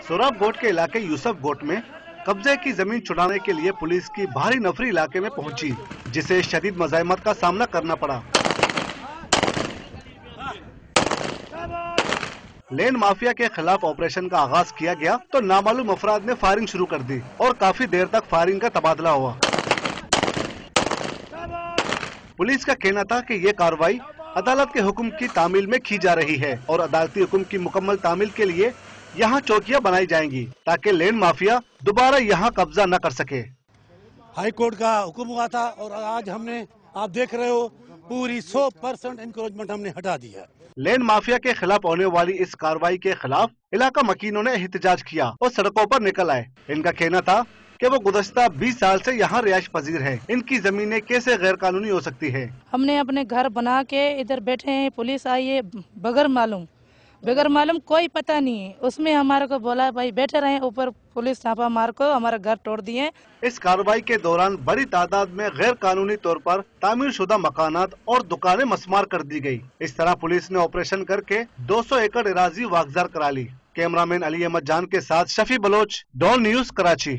सोराब गोट के इलाके यूसुफ गोट में कब्जे की जमीन छुड़ाने के लिए पुलिस की भारी नफरी इलाके में पहुंची, जिसे शदीद मज़ाहमत का सामना करना पड़ा। लैंड माफिया के खिलाफ ऑपरेशन का आगाज किया गया तो नामालूम अफराद ने फायरिंग शुरू कर दी और काफी देर तक फायरिंग का तबादला हुआ। पुलिस का कहना था कि ये कार्रवाई अदालत के हुक्म की तामील में की जा रही है और अदालती हुक्म की मुकम्मल तामील के लिए यहाँ चौकियाँ बनाई जाएंगी ताकि लैंड माफिया दोबारा यहाँ कब्जा न कर सके। हाई कोर्ट का हुक्म हुआ था और आज हमने, आप देख रहे हो, पूरी 100% इंक्रोचमेंट हमने हटा दी है। लैंड माफिया के खिलाफ होने वाली इस कार्रवाई के खिलाफ इलाका मकीनों ने एहतजाज किया और सड़कों पर निकल आए। इनका कहना था कि वो गुज़श्ता 20 साल से यहाँ रिहाइश पजीर है, इनकी जमीनें कैसे गैर कानूनी हो सकती है। हमने अपने घर बना के इधर बैठे हैं, पुलिस आई है बगैर मालूम कोई पता नहीं है। उसमें हमारे को बोला भाई बैठे रहे, ऊपर पुलिस छापा मार को हमारा घर तोड़ दिए। इस कार्रवाई के दौरान बड़ी तादाद में गैर कानूनी तौर पर तामीर शुदा मकानात और दुकानें मस्मार कर दी गई। इस तरह पुलिस ने ऑपरेशन करके 200 एकड़ इराजी वागजार करा ली। कैमरामैन अली अहमद जान के साथ शफी बलोच, डॉन न्यूज, कराची।